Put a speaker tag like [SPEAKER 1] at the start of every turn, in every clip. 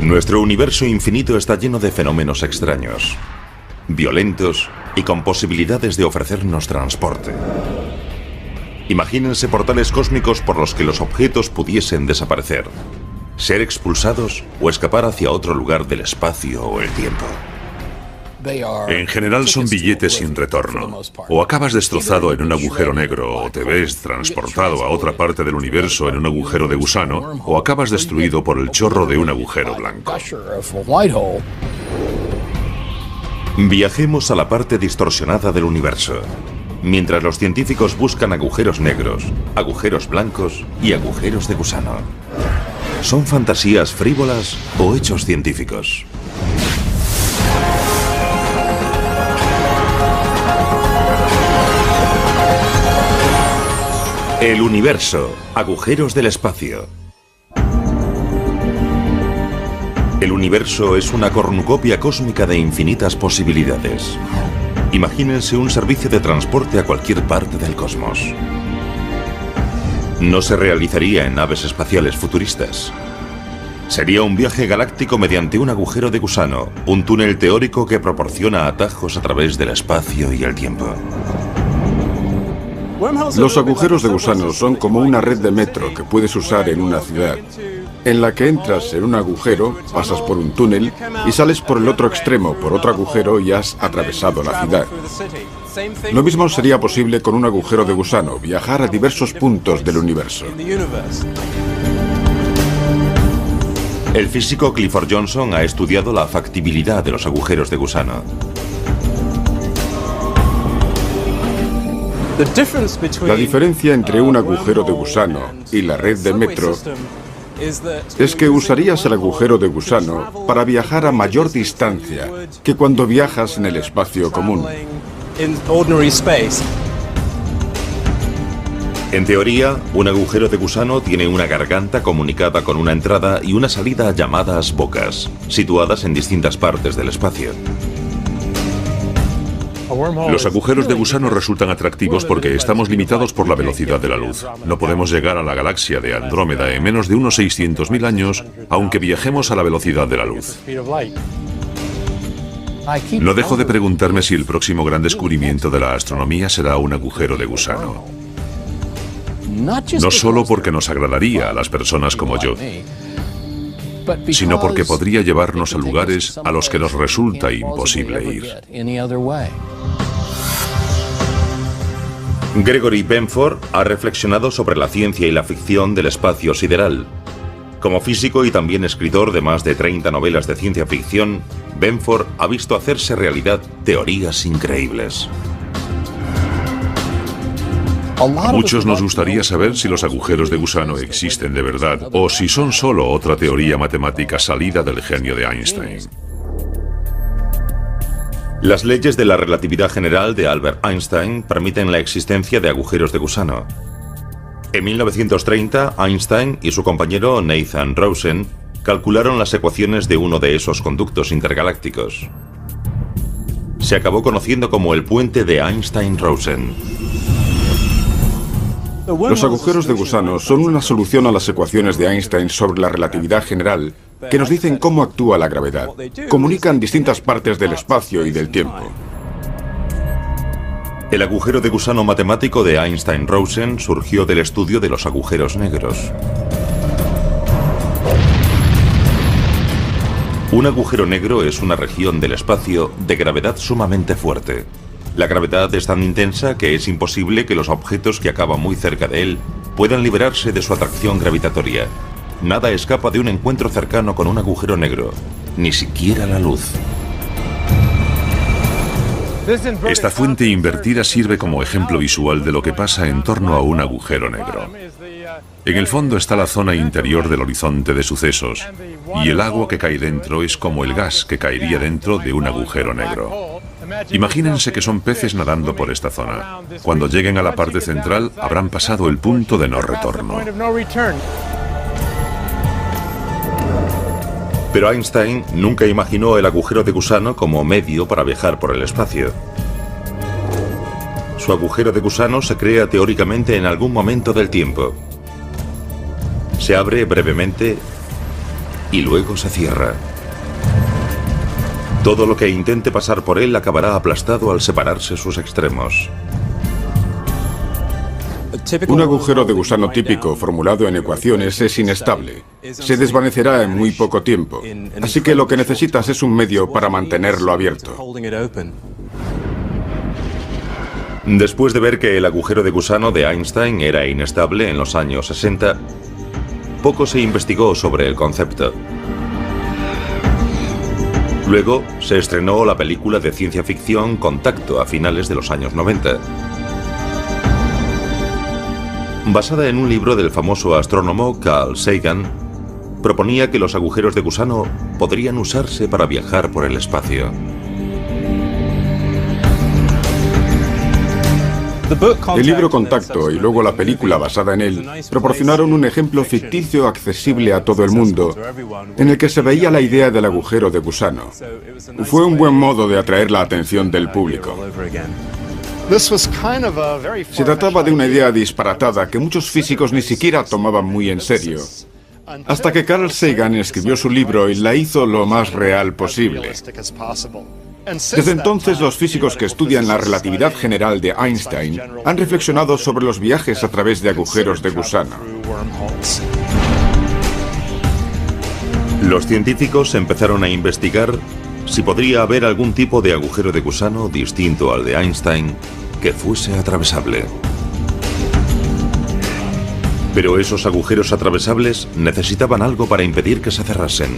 [SPEAKER 1] Nuestro universo infinito está lleno de fenómenos extraños, violentos y con posibilidades de ofrecernos transporte. Imagínense portales cósmicos por los que los objetos pudiesen desaparecer, ser expulsados o escapar hacia otro lugar del espacio o el tiempo.
[SPEAKER 2] En general son billetes sin retorno. O acabas destrozado en un agujero negro, o te ves transportado a otra parte del universo en un agujero de gusano, o acabas destruido por el chorro de un agujero blanco.
[SPEAKER 1] Viajemos a la parte distorsionada del universo, mientras los científicos buscan agujeros negros, agujeros blancos y agujeros de gusano. ¿Son fantasías frívolas o hechos científicos? El universo, agujeros del espacio. El universo es una cornucopia cósmica de infinitas posibilidades. Imagínense un servicio de transporte a cualquier parte del cosmos. No se realizaría en naves espaciales futuristas. Sería un viaje galáctico mediante un agujero de gusano, un túnel teórico que proporciona atajos a través del espacio y el tiempo.
[SPEAKER 3] Los agujeros de gusano son como una red de metro que puedes usar en una ciudad, en la que entras en un agujero, pasas por un túnel y sales por el otro extremo por otro agujero y has atravesado la ciudad. Lo mismo sería posible con un agujero de gusano, viajar a diversos puntos del universo.
[SPEAKER 1] El físico Clifford Johnson ha estudiado la factibilidad de los agujeros de gusano.
[SPEAKER 3] La diferencia entre un agujero de gusano y la red de metro es que usarías el agujero de gusano para viajar a mayor distancia que cuando viajas en el espacio común.
[SPEAKER 1] En teoría, un agujero de gusano tiene una garganta comunicada con una entrada y una salida llamadas bocas, situadas en distintas partes del espacio.
[SPEAKER 2] Los agujeros de gusano resultan atractivos porque estamos limitados por la velocidad de la luz. No podemos llegar a la galaxia de Andrómeda en menos de unos 600.000 años, aunque viajemos a la velocidad de la luz. No dejo de preguntarme si el próximo gran descubrimiento de la astronomía será un agujero de gusano. No solo porque nos agradaría a las personas como yo, sino porque podría llevarnos a lugares a los que nos resulta imposible ir.
[SPEAKER 1] Gregory Benford ha reflexionado sobre la ciencia y la ficción del espacio sideral. Como físico y también escritor de más de 30 novelas de ciencia ficción, Benford ha visto hacerse realidad teorías increíbles.
[SPEAKER 2] A muchos nos gustaría saber si los agujeros de gusano existen de verdad o si son solo otra teoría matemática salida del genio de Einstein.
[SPEAKER 1] Las leyes de la relatividad general de Albert Einstein permiten la existencia de agujeros de gusano. En 1930, Einstein y su compañero Nathan Rosen calcularon las ecuaciones de uno de esos conductos intergalácticos. Se acabó conociendo como el puente de Einstein-Rosen.
[SPEAKER 3] Los agujeros de gusano son una solución a las ecuaciones de Einstein sobre la relatividad general que nos dicen cómo actúa la gravedad. Comunican distintas partes del espacio y del tiempo.
[SPEAKER 1] El agujero de gusano matemático de Einstein-Rosen surgió del estudio de los agujeros negros. Un agujero negro es una región del espacio de gravedad sumamente fuerte. La gravedad es tan intensa que es imposible que los objetos que acaban muy cerca de él puedan liberarse de su atracción gravitatoria. Nada escapa de un encuentro cercano con un agujero negro, ni siquiera la luz.
[SPEAKER 2] Esta fuente invertida sirve como ejemplo visual de lo que pasa en torno a un agujero negro. En el fondo está la zona interior del horizonte de sucesos, y el agua que cae dentro es como el gas que caería dentro de un agujero negro. Imagínense que son peces nadando por esta zona. Cuando lleguen a la parte central, habrán pasado el punto de no retorno.
[SPEAKER 1] Pero Einstein nunca imaginó el agujero de gusano como medio para viajar por el espacio. Su agujero de gusano se crea teóricamente en algún momento del tiempo. Se abre brevemente y luego se cierra. Todo lo que intente pasar por él acabará aplastado al separarse sus extremos.
[SPEAKER 3] Un agujero de gusano típico formulado en ecuaciones es inestable. Se desvanecerá en muy poco tiempo. Así que lo que necesitas es un medio para mantenerlo abierto.
[SPEAKER 1] Después de ver que el agujero de gusano de Einstein era inestable en los años 60, poco se investigó sobre el concepto. Luego se estrenó la película de ciencia ficción Contacto a finales de los años 90. Basada en un libro del famoso astrónomo Carl Sagan, proponía que los agujeros de gusano podrían usarse para viajar por el espacio.
[SPEAKER 3] El libro Contacto y luego la película basada en él proporcionaron un ejemplo ficticio accesible a todo el mundo, en el que se veía la idea del agujero de gusano. Fue un buen modo de atraer la atención del público. Se trataba de una idea disparatada que muchos físicos ni siquiera tomaban muy en serio, hasta que Carl Sagan escribió su libro y la hizo lo más real posible. Desde entonces, los físicos que estudian la relatividad general de Einstein han reflexionado sobre los viajes a través de agujeros de gusano.
[SPEAKER 1] Los científicos empezaron a investigar si podría haber algún tipo de agujero de gusano distinto al de Einstein que fuese atravesable. Pero esos agujeros atravesables necesitaban algo para impedir que se cerrasen.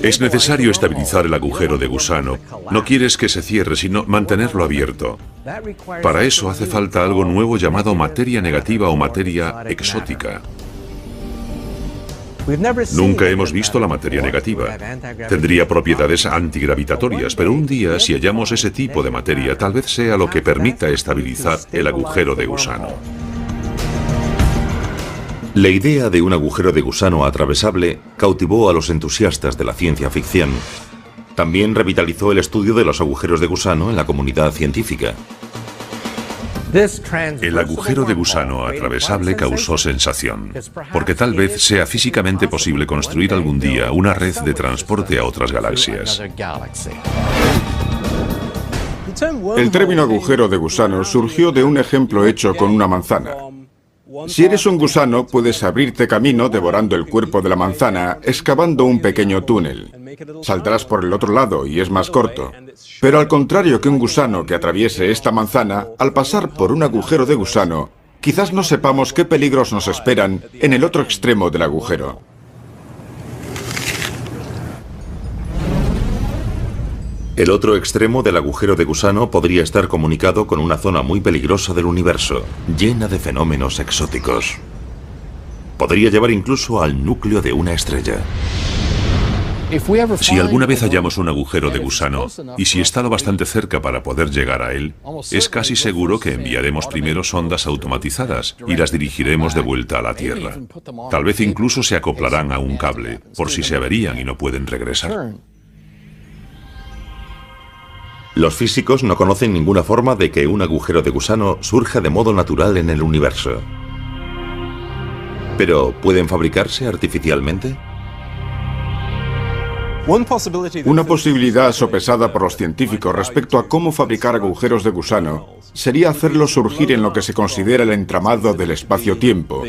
[SPEAKER 2] Es necesario estabilizar el agujero de gusano. No quieres que se cierre, sino mantenerlo abierto. Para eso hace falta algo nuevo llamado materia negativa o materia exótica. Nunca hemos visto la materia negativa. Tendría propiedades antigravitatorias, pero un día, si hallamos ese tipo de materia, tal vez sea lo que permita estabilizar el agujero de gusano.
[SPEAKER 1] La idea de un agujero de gusano atravesable cautivó a los entusiastas de la ciencia ficción. También revitalizó el estudio de los agujeros de gusano en la comunidad científica.
[SPEAKER 2] El agujero de gusano atravesable causó sensación, porque tal vez sea físicamente posible construir algún día una red de transporte a otras galaxias.
[SPEAKER 3] El término agujero de gusano surgió de un ejemplo hecho con una manzana. Si eres un gusano, puedes abrirte camino devorando el cuerpo de la manzana, excavando un pequeño túnel. Saldrás por el otro lado y es más corto. Pero al contrario que un gusano que atraviese esta manzana, al pasar por un agujero de gusano, quizás no sepamos qué peligros nos esperan en el otro extremo del agujero.
[SPEAKER 1] El otro extremo del agujero de gusano podría estar comunicado con una zona muy peligrosa del universo, llena de fenómenos exóticos. Podría llevar incluso al núcleo de una estrella.
[SPEAKER 2] Si alguna vez hallamos un agujero de gusano, y si está lo bastante cerca para poder llegar a él, es casi seguro que enviaremos primero sondas automatizadas y las dirigiremos de vuelta a la Tierra. Tal vez incluso se acoplarán a un cable, por si se averían y no pueden regresar.
[SPEAKER 1] Los físicos no conocen ninguna forma de que un agujero de gusano surja de modo natural en el universo. ¿Pero pueden fabricarse artificialmente?
[SPEAKER 3] Una posibilidad sopesada por los científicos respecto a cómo fabricar agujeros de gusano sería hacerlos surgir en lo que se considera el entramado del espacio-tiempo,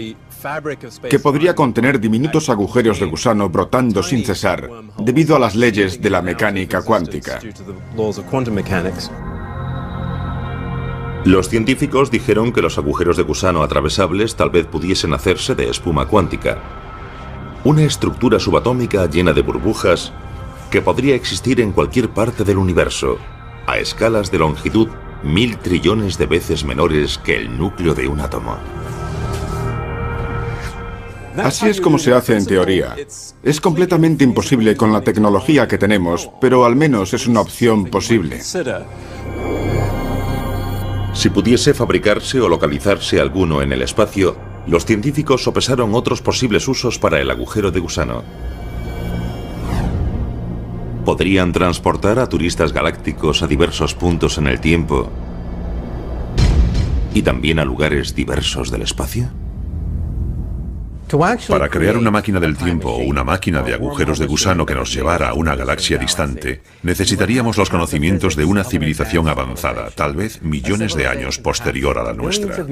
[SPEAKER 3] que podría contener diminutos agujeros de gusano brotando sin cesar debido a las leyes de la mecánica cuántica.
[SPEAKER 1] Los científicos dijeron que los agujeros de gusano atravesables tal vez pudiesen hacerse de espuma cuántica, una estructura subatómica llena de burbujas que podría existir en cualquier parte del universo, a escalas de longitud 1000 trillones de veces menores que el núcleo de un átomo.
[SPEAKER 3] Así es como se hace en teoría. Es completamente imposible con la tecnología que tenemos, pero al menos es una opción posible.
[SPEAKER 1] Si pudiese fabricarse o localizarse alguno en el espacio, los científicos sopesaron otros posibles usos para el agujero de gusano. ¿Podrían transportar a turistas galácticos a diversos puntos en el tiempo y también a lugares diversos del espacio?
[SPEAKER 2] Para crear una máquina del tiempo o una máquina de agujeros de gusano que nos llevara a una galaxia distante, necesitaríamos los conocimientos de una civilización avanzada, tal vez millones de años posterior a la nuestra.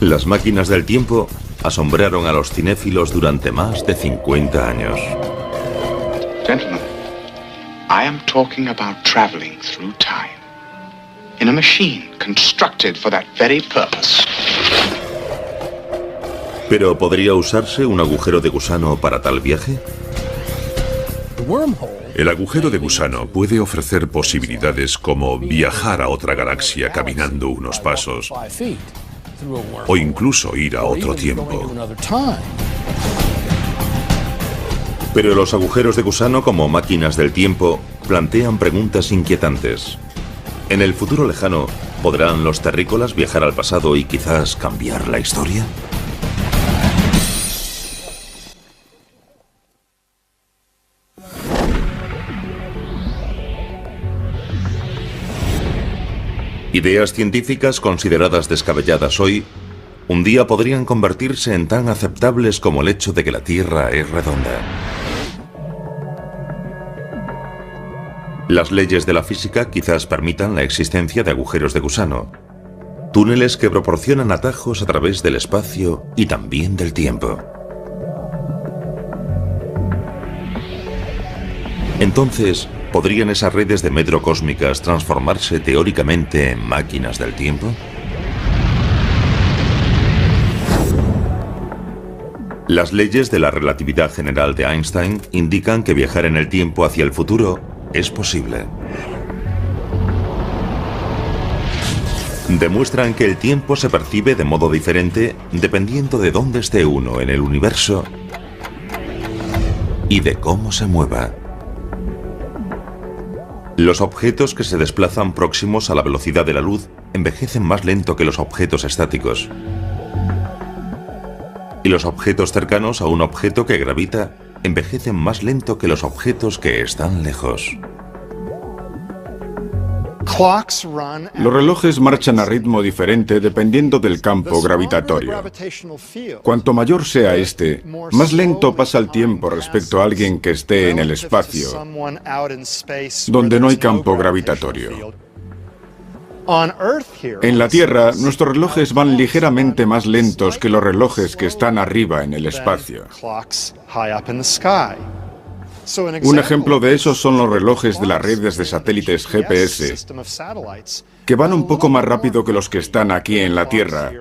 [SPEAKER 1] Las máquinas del tiempo asombraron a los cinéfilos durante más de 50 años.
[SPEAKER 4] Gentlemen, I am talking about traveling through time in a machine constructed for that very purpose.
[SPEAKER 1] ¿Pero podría usarse un agujero de gusano para tal viaje?
[SPEAKER 2] El agujero de gusano puede ofrecer posibilidades como viajar a otra galaxia caminando unos pasos o incluso ir a otro tiempo.
[SPEAKER 1] Pero los agujeros de gusano como máquinas del tiempo plantean preguntas inquietantes. En el futuro lejano, ¿podrán los terrícolas viajar al pasado y quizás cambiar la historia? Ideas científicas consideradas descabelladas hoy, un día podrían convertirse en tan aceptables como el hecho de que la Tierra es redonda. Las leyes de la física quizás permitan la existencia de agujeros de gusano, túneles que proporcionan atajos a través del espacio y también del tiempo. Entonces, ¿podrían esas redes de metro cósmicas transformarse teóricamente en máquinas del tiempo? Las leyes de la relatividad general de Einstein indican que viajar en el tiempo hacia el futuro es posible. Demuestran que el tiempo se percibe de modo diferente dependiendo de dónde esté uno en el universo y de cómo se mueva. Los objetos que se desplazan próximos a la velocidad de la luz envejecen más lento que los objetos estáticos. Y los objetos cercanos a un objeto que gravita envejecen más lento que los objetos que están lejos.
[SPEAKER 3] Los relojes marchan a ritmo diferente dependiendo del campo gravitatorio. Cuanto mayor sea este, más lento pasa el tiempo respecto a alguien que esté en el espacio, donde no hay campo gravitatorio. En la Tierra, nuestros relojes van ligeramente más lentos que los relojes que están arriba en el espacio. Un ejemplo de eso son los relojes de las redes de satélites GPS, que van un poco más rápido que los que están aquí en la Tierra,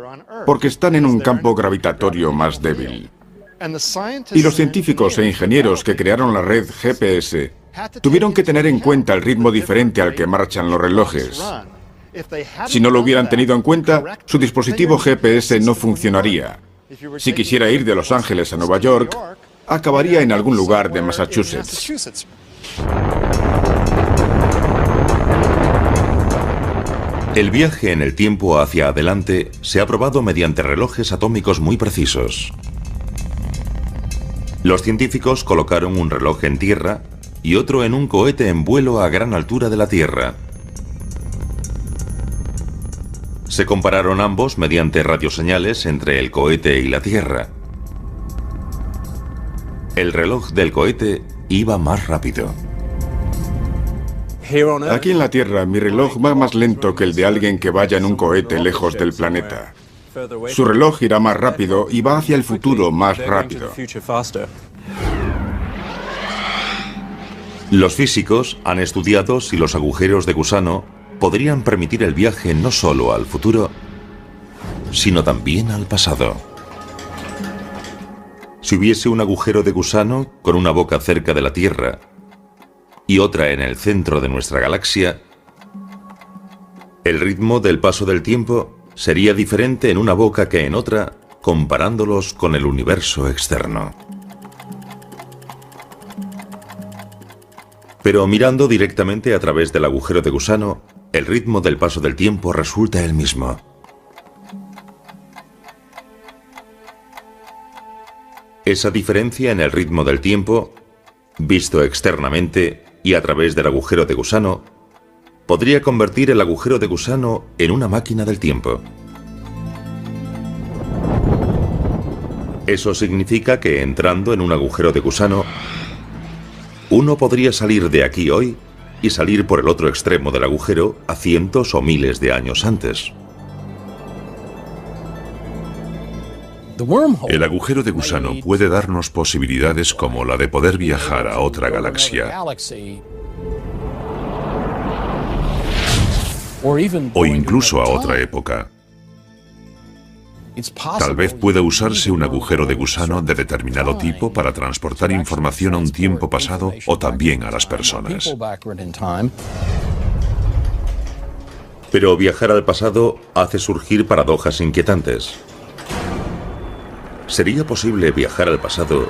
[SPEAKER 3] porque están en un campo gravitatorio más débil. Y los científicos e ingenieros que crearon la red GPS tuvieron que tener en cuenta el ritmo diferente al que marchan los relojes. Si no lo hubieran tenido en cuenta, su dispositivo GPS no funcionaría. Si quisiera ir de Los Ángeles a Nueva York, acabaría en algún lugar de Massachusetts.
[SPEAKER 1] El viaje en el tiempo hacia adelante se ha probado mediante relojes atómicos muy precisos. Los científicos colocaron un reloj en tierra y otro en un cohete en vuelo a gran altura de la Tierra. Se compararon ambos mediante radioseñales entre el cohete y la Tierra. El reloj del cohete iba más rápido.
[SPEAKER 3] Aquí en la Tierra, mi reloj va más lento que el de alguien que vaya en un cohete lejos del planeta. Su reloj irá más rápido y va hacia el futuro más rápido.
[SPEAKER 1] Los físicos han estudiado si los agujeros de gusano podrían permitir el viaje no solo al futuro, sino también al pasado. Si hubiese un agujero de gusano con una boca cerca de la Tierra y otra en el centro de nuestra galaxia, el ritmo del paso del tiempo sería diferente en una boca que en otra, comparándolos con el universo externo. Pero mirando directamente a través del agujero de gusano, el ritmo del paso del tiempo resulta el mismo. Esa diferencia en el ritmo del tiempo, visto externamente y a través del agujero de gusano, podría convertir el agujero de gusano en una máquina del tiempo. Eso significa que entrando en un agujero de gusano, uno podría salir de aquí hoy y salir por el otro extremo del agujero a cientos o miles de años antes.
[SPEAKER 2] El agujero de gusano puede darnos posibilidades como la de poder viajar a otra galaxia o incluso a otra época. Tal vez pueda usarse un agujero de gusano de determinado tipo para transportar información a un tiempo pasado o también a las personas.
[SPEAKER 1] Pero viajar al pasado hace surgir paradojas inquietantes. ¿Sería posible viajar al pasado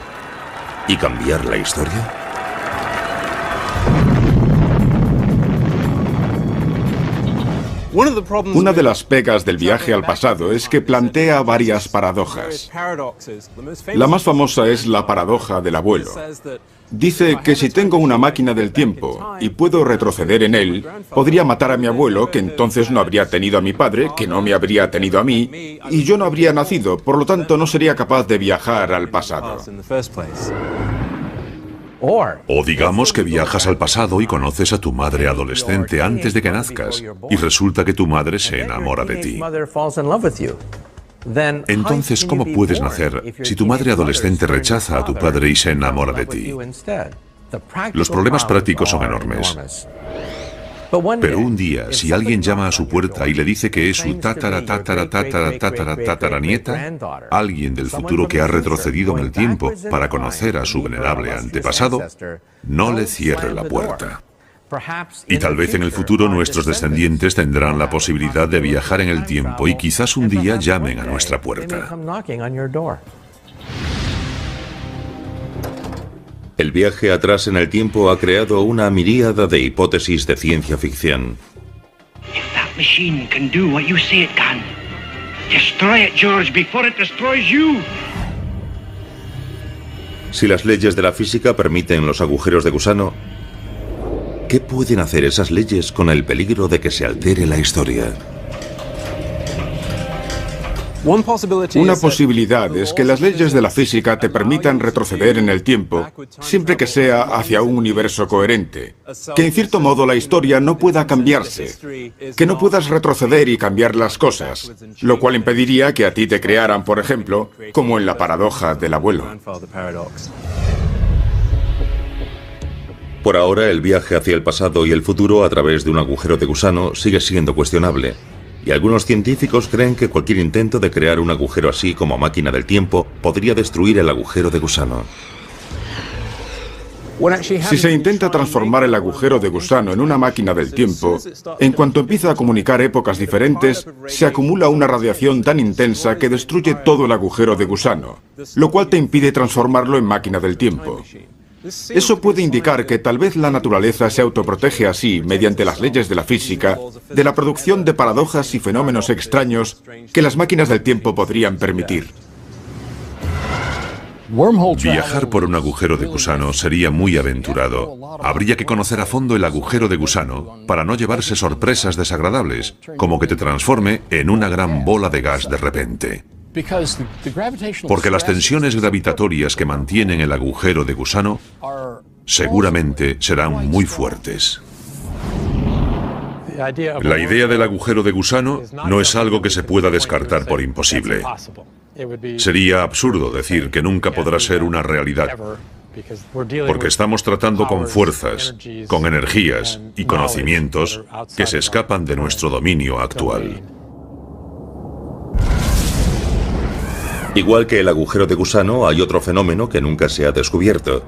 [SPEAKER 1] y cambiar la historia?
[SPEAKER 3] Una de las pegas del viaje al pasado es que plantea varias paradojas. La más famosa es la paradoja del abuelo. Dice que si tengo una máquina del tiempo y puedo retroceder en él, podría matar a mi abuelo, que entonces no habría tenido a mi padre, que no me habría tenido a mí, y yo no habría nacido, por lo tanto no sería capaz de viajar al pasado.
[SPEAKER 2] O digamos que viajas al pasado y conoces a tu madre adolescente antes de que nazcas, y resulta que tu madre se enamora de ti. Entonces, ¿cómo puedes nacer si tu madre adolescente rechaza a tu padre y se enamora de ti? Los problemas prácticos son enormes. Pero un día, si alguien llama a su puerta y le dice que es su tataranieta, alguien del futuro que ha retrocedido en el tiempo para conocer a su venerable antepasado, no le cierre la puerta. Y tal vez en el futuro nuestros descendientes tendrán la posibilidad de viajar en el tiempo y quizás un día llamen a nuestra puerta.
[SPEAKER 1] El viaje atrás en el tiempo ha creado una miríada de hipótesis de ciencia ficción.
[SPEAKER 5] If that machine can do what you say it can, destroy it, George, before it destroys you.
[SPEAKER 1] Si las leyes de la física permiten los agujeros de gusano, ¿qué pueden hacer esas leyes con el peligro de que se altere la historia?
[SPEAKER 3] Una posibilidad es que las leyes de la física te permitan retroceder en el tiempo, siempre que sea hacia un universo coherente, que en cierto modo la historia no pueda cambiarse, que no puedas retroceder y cambiar las cosas, lo cual impediría que a ti te crearan, por ejemplo, como en la paradoja del abuelo.
[SPEAKER 1] Por ahora, el viaje hacia el pasado y el futuro a través de un agujero de gusano sigue siendo cuestionable. Y algunos científicos creen que cualquier intento de crear un agujero así como máquina del tiempo podría destruir el agujero de gusano.
[SPEAKER 3] Si se intenta transformar el agujero de gusano en una máquina del tiempo, en cuanto empieza a comunicar épocas diferentes, se acumula una radiación tan intensa que destruye todo el agujero de gusano, lo cual te impide transformarlo en máquina del tiempo. Eso puede indicar que tal vez la naturaleza se autoprotege así, mediante las leyes de la física, de la producción de paradojas y fenómenos extraños que las máquinas del tiempo podrían permitir.
[SPEAKER 2] Viajar por un agujero de gusano sería muy aventurado. Habría que conocer a fondo el agujero de gusano para no llevarse sorpresas desagradables, como que te transforme en una gran bola de gas de repente. Porque las tensiones gravitatorias que mantienen el agujero de gusano seguramente serán muy fuertes. La idea del agujero de gusano no es algo que se pueda descartar por imposible. Sería absurdo decir que nunca podrá ser una realidad, porque estamos tratando con fuerzas, con energías y conocimientos que se escapan de nuestro dominio actual.
[SPEAKER 1] Igual que el agujero de gusano, hay otro fenómeno que nunca se ha descubierto.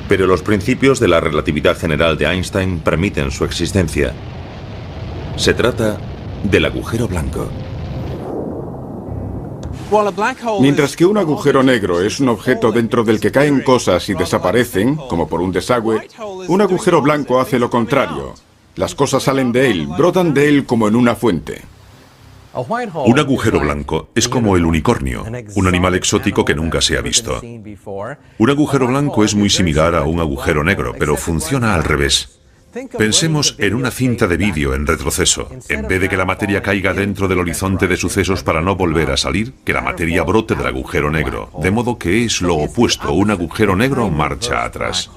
[SPEAKER 1] Pero los principios de la relatividad general de Einstein permiten su existencia. Se trata del agujero blanco.
[SPEAKER 3] Mientras que un agujero negro es un objeto dentro del que caen cosas y desaparecen, como por un desagüe, un agujero blanco hace lo contrario. Las cosas salen de él, brotan de él como en una fuente.
[SPEAKER 2] Un agujero blanco es como el unicornio, un animal exótico que nunca se ha visto. Un agujero blanco es muy similar a un agujero negro, pero funciona al revés. Pensemos en una cinta de vídeo en retroceso. En vez de que la materia caiga dentro del horizonte de sucesos para no volver a salir, que la materia brote del agujero negro. De modo que es lo opuesto, un agujero negro marcha atrás.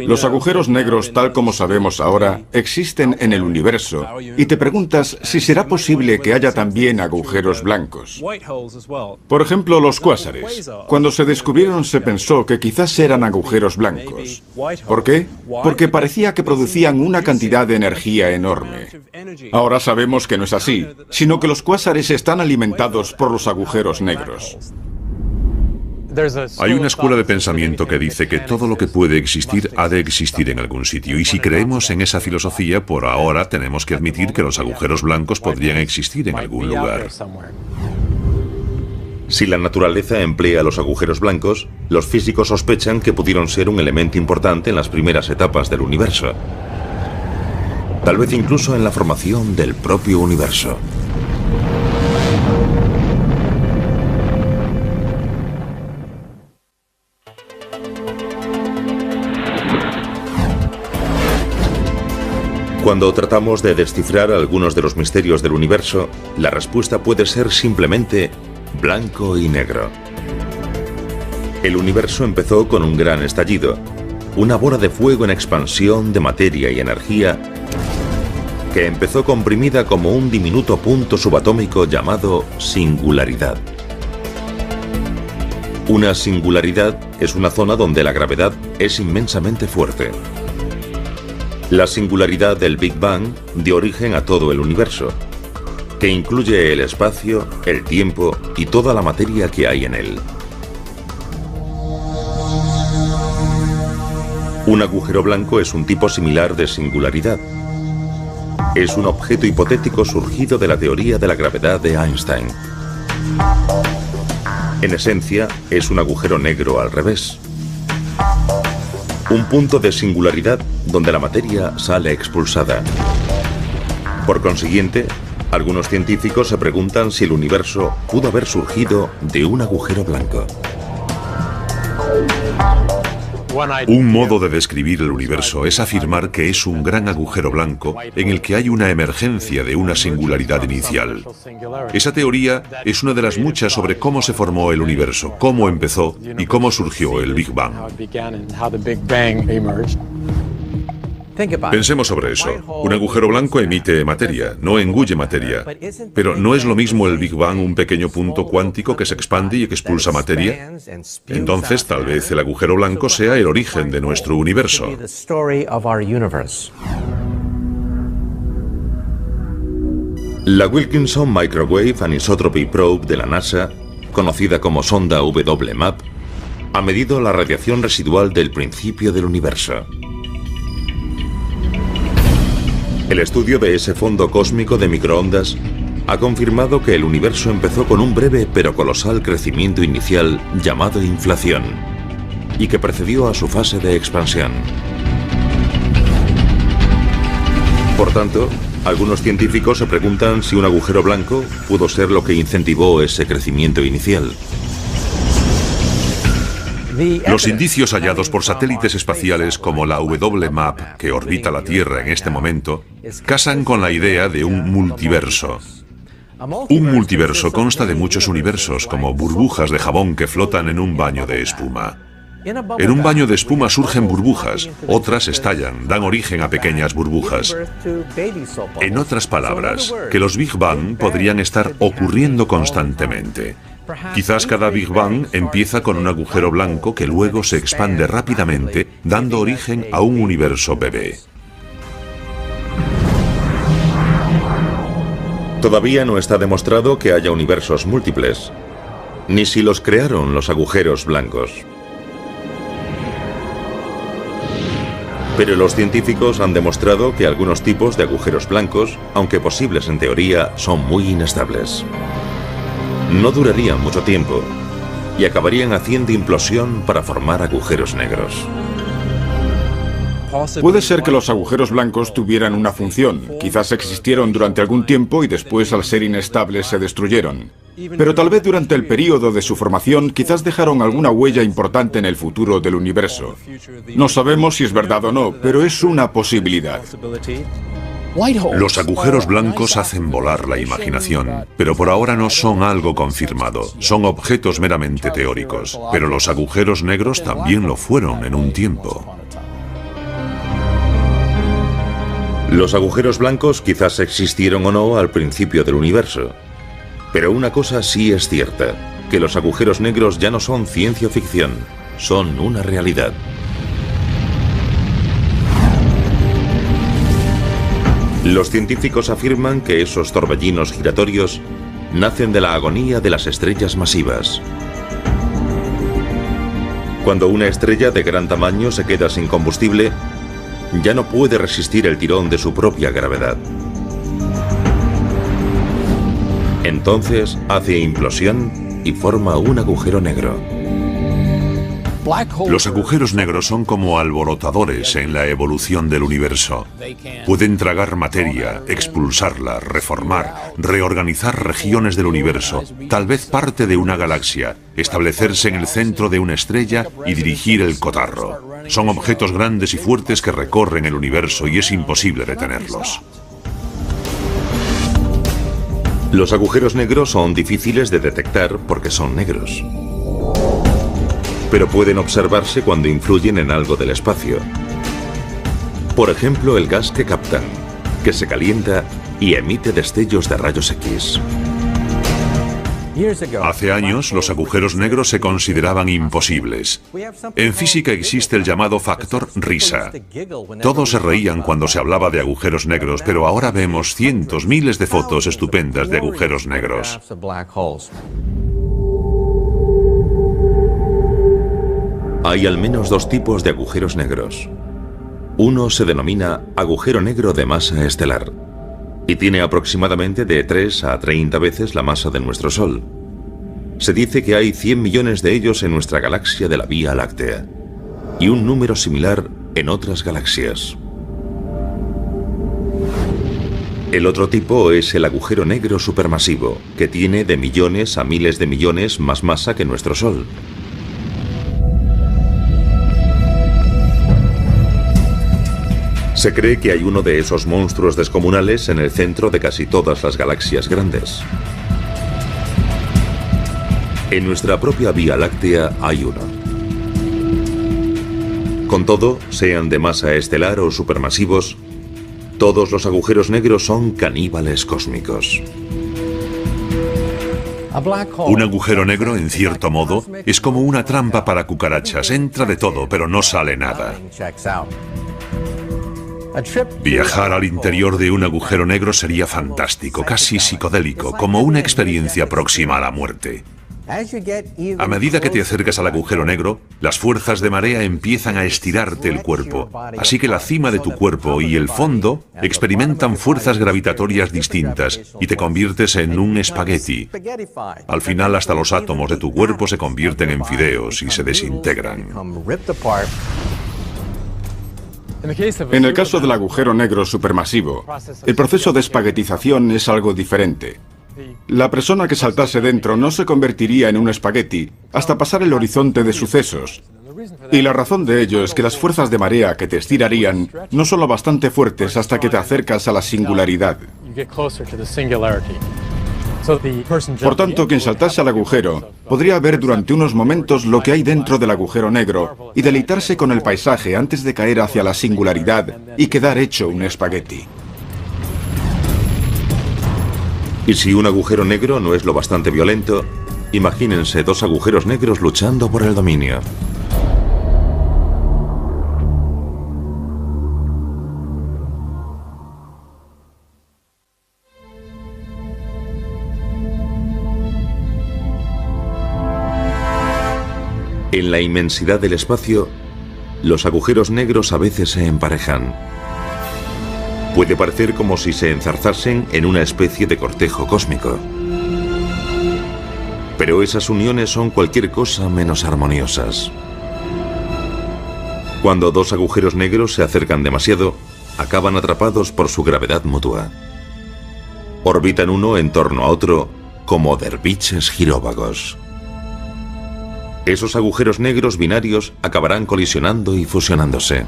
[SPEAKER 3] Los agujeros negros, tal como sabemos ahora, existen en el universo, y te preguntas si será posible que haya también agujeros blancos. Por ejemplo, los cuásares. Cuando se descubrieron se pensó que quizás eran agujeros blancos. ¿Por qué? Porque parecía que producían una cantidad de energía enorme. Ahora sabemos que no es así, sino que los cuásares están alimentados por los agujeros negros.
[SPEAKER 2] Hay una escuela de pensamiento que dice que todo lo que puede existir ha de existir en algún sitio, y si creemos en esa filosofía, por ahora tenemos que admitir que los agujeros blancos podrían existir en algún lugar.
[SPEAKER 1] Si la naturaleza emplea los agujeros blancos, los físicos sospechan que pudieron ser un elemento importante en las primeras etapas del universo. Tal vez incluso en la formación del propio universo. Cuando tratamos de descifrar algunos de los misterios del universo, la respuesta puede ser simplemente blanco y negro. El universo empezó con un gran estallido, una bola de fuego en expansión de materia y energía que empezó comprimida como un diminuto punto subatómico llamado singularidad. Una singularidad es una zona donde la gravedad es inmensamente fuerte. La singularidad del Big Bang dio origen a todo el universo, que incluye el espacio, el tiempo y toda la materia que hay en él. Un agujero blanco es un tipo similar de singularidad. Es un objeto hipotético surgido de la teoría de la gravedad de Einstein. En esencia, es un agujero negro al revés. Un punto de singularidad donde la materia sale expulsada. Por consiguiente, algunos científicos se preguntan si el universo pudo haber surgido de un agujero blanco.
[SPEAKER 2] Un modo de describir el universo es afirmar que es un gran agujero blanco en el que hay una emergencia de una singularidad inicial. Esa teoría es una de las muchas sobre cómo se formó el universo, cómo empezó y cómo surgió el Big Bang. Pensemos sobre eso. Un agujero blanco emite materia, no engulle materia. Pero ¿no es lo mismo el Big Bang un pequeño punto cuántico que se expande y que expulsa materia? Entonces, tal vez el agujero blanco sea el origen de nuestro universo.
[SPEAKER 1] La Wilkinson Microwave Anisotropy Probe de la NASA, conocida como sonda WMAP, ha medido la radiación residual del principio del universo. El estudio de ese fondo cósmico de microondas ha confirmado que el universo empezó con un breve pero colosal crecimiento inicial llamado inflación, y que precedió a su fase de expansión. Por tanto, algunos científicos se preguntan si un agujero blanco pudo ser lo que incentivó ese crecimiento inicial.
[SPEAKER 2] Los indicios hallados por satélites espaciales como la WMAP, que orbita la Tierra en este momento, casan con la idea de un multiverso. Un multiverso consta de muchos universos, como burbujas de jabón que flotan en un baño de espuma. En un baño de espuma surgen burbujas, otras estallan, dan origen a pequeñas burbujas. En otras palabras, que los Big Bang podrían estar ocurriendo constantemente. Quizás cada Big Bang empieza con un agujero blanco que luego se expande rápidamente, dando origen a un universo bebé.
[SPEAKER 1] Todavía no está demostrado que haya universos múltiples, ni si los crearon los agujeros blancos. Pero los científicos han demostrado que algunos tipos de agujeros blancos, aunque posibles en teoría, son muy inestables. No durarían mucho tiempo y acabarían haciendo implosión para formar agujeros negros.
[SPEAKER 3] Puede ser que los agujeros blancos tuvieran una función. Quizás existieron durante algún tiempo y después, al ser inestables, se destruyeron. Pero tal vez durante el período de su formación, quizás dejaron alguna huella importante en el futuro del universo. No sabemos si es verdad o no, pero es una posibilidad.
[SPEAKER 2] Los agujeros blancos hacen volar la imaginación, pero por ahora no son algo confirmado, son objetos meramente teóricos. Pero los agujeros negros también lo fueron en un tiempo.
[SPEAKER 1] Los agujeros blancos quizás existieron o no al principio del universo. Pero una cosa sí es cierta, que los agujeros negros ya no son ciencia ficción, son una realidad. Los científicos afirman que esos torbellinos giratorios nacen de la agonía de las estrellas masivas. Cuando una estrella de gran tamaño se queda sin combustible, ya no puede resistir el tirón de su propia gravedad. Entonces hace implosión y forma un agujero negro.
[SPEAKER 2] Los agujeros negros son como alborotadores en la evolución del universo. Pueden tragar materia, expulsarla, reformar, reorganizar regiones del universo, tal vez parte de una galaxia, establecerse en el centro de una estrella y dirigir el cotarro. Son objetos grandes y fuertes que recorren el universo y es imposible detenerlos.
[SPEAKER 1] Los agujeros negros son difíciles de detectar porque son negros. Pero pueden observarse cuando influyen en algo del espacio. Por ejemplo, el gas que captan, que se calienta y emite destellos de rayos X.
[SPEAKER 2] Hace años, los agujeros negros se consideraban imposibles. En física existe el llamado factor risa. Todos se reían cuando se hablaba de agujeros negros, pero ahora vemos cientos, miles de fotos estupendas de agujeros negros.
[SPEAKER 1] Hay al menos dos tipos de agujeros negros. Uno se denomina agujero negro de masa estelar y tiene aproximadamente de 3 a 30 veces la masa de nuestro Sol. Se dice que hay 100 millones de ellos en nuestra galaxia de la Vía Láctea y un número similar en otras galaxias. El otro tipo es el agujero negro supermasivo, que tiene de millones a miles de millones más masa que nuestro Sol. Se cree que hay uno de esos monstruos descomunales en el centro de casi todas las galaxias grandes. En nuestra propia Vía Láctea hay uno. Con todo, sean de masa estelar o supermasivos, todos los agujeros negros son caníbales cósmicos.
[SPEAKER 2] Un agujero negro, en cierto modo, es como una trampa para cucarachas. Entra de todo, pero no sale nada. Viajar al interior de un agujero negro sería fantástico, casi psicodélico, como una experiencia próxima a la muerte. A medida que te acercas al agujero negro, las fuerzas de marea empiezan a estirarte el cuerpo, así que la cima de tu cuerpo y el fondo experimentan fuerzas gravitatorias distintas y te conviertes en un espagueti. Al final, hasta los átomos de tu cuerpo se convierten en fideos y se desintegran.
[SPEAKER 3] En el caso del agujero negro supermasivo, el proceso de espaguetización es algo diferente. La persona que saltase dentro no se convertiría en un espagueti hasta pasar el horizonte de sucesos. Y la razón de ello es que las fuerzas de marea que te estirarían no son lo bastante fuertes hasta que te acercas a la singularidad. Por tanto, quien saltase al agujero podría ver durante unos momentos lo que hay dentro del agujero negro y deleitarse con el paisaje antes de caer hacia la singularidad y quedar hecho un espagueti.
[SPEAKER 1] Y si un agujero negro no es lo bastante violento, imagínense dos agujeros negros luchando por el dominio. En la inmensidad del espacio, los agujeros negros a veces se emparejan. Puede parecer como si se enzarzasen en una especie de cortejo cósmico. Pero esas uniones son cualquier cosa menos armoniosas. Cuando dos agujeros negros se acercan demasiado, acaban atrapados por su gravedad mutua. Orbitan uno en torno a otro como derviches giróvagos. Esos agujeros negros binarios acabarán colisionando y fusionándose.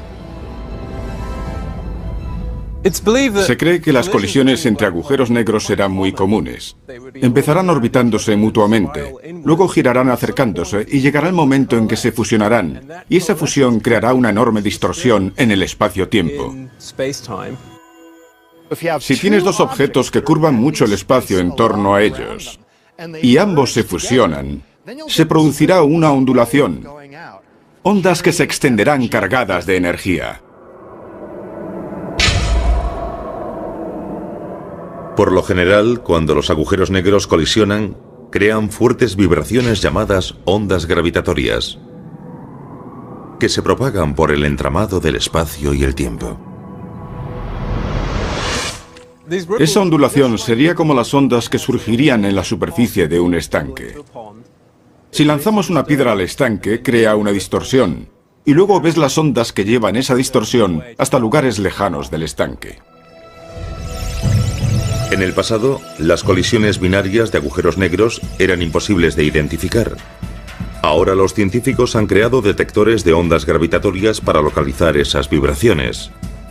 [SPEAKER 3] Se cree que las colisiones entre agujeros negros serán muy comunes. Empezarán orbitándose mutuamente, luego girarán acercándose y llegará el momento en que se fusionarán, y esa fusión creará una enorme distorsión en el espacio-tiempo. Si tienes dos objetos que curvan mucho el espacio en torno a ellos, y ambos se fusionan, se producirá una ondulación, ondas que se extenderán cargadas de energía.
[SPEAKER 1] Por lo general, cuando los agujeros negros colisionan, crean fuertes vibraciones llamadas ondas gravitatorias, que se propagan por el entramado del espacio y el tiempo.
[SPEAKER 3] Esa ondulación sería como las ondas que surgirían en la superficie de un estanque. Si lanzamos una piedra al estanque, crea una distorsión, y luego ves las ondas que llevan esa distorsión hasta lugares lejanos del estanque.
[SPEAKER 1] En el pasado, las colisiones binarias de agujeros negros eran imposibles de identificar. Ahora los científicos han creado detectores de ondas gravitatorias para localizar esas vibraciones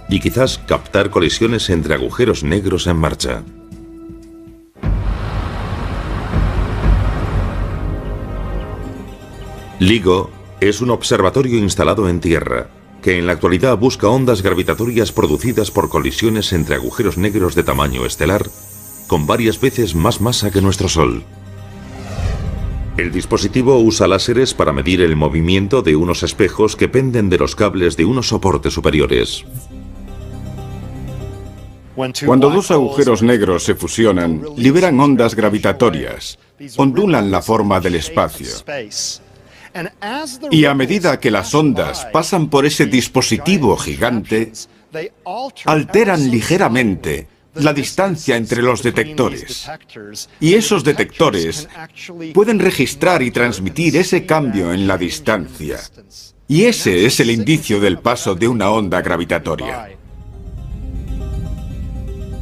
[SPEAKER 1] y quizás captar colisiones entre agujeros negros en marcha. LIGO es un observatorio instalado en tierra que en la actualidad busca ondas gravitatorias producidas por colisiones entre agujeros negros de tamaño estelar con varias veces más masa que nuestro Sol. El dispositivo usa láseres para medir el movimiento de unos espejos que penden de los cables de unos soportes superiores.
[SPEAKER 3] Cuando dos agujeros negros se fusionan, liberan ondas gravitatorias, ondulan la forma del espacio. Y a medida que las ondas pasan por ese dispositivo gigante, alteran ligeramente la distancia entre los detectores. Y esos detectores pueden registrar y transmitir ese cambio en la distancia. Y ese es el indicio del paso de una onda gravitatoria.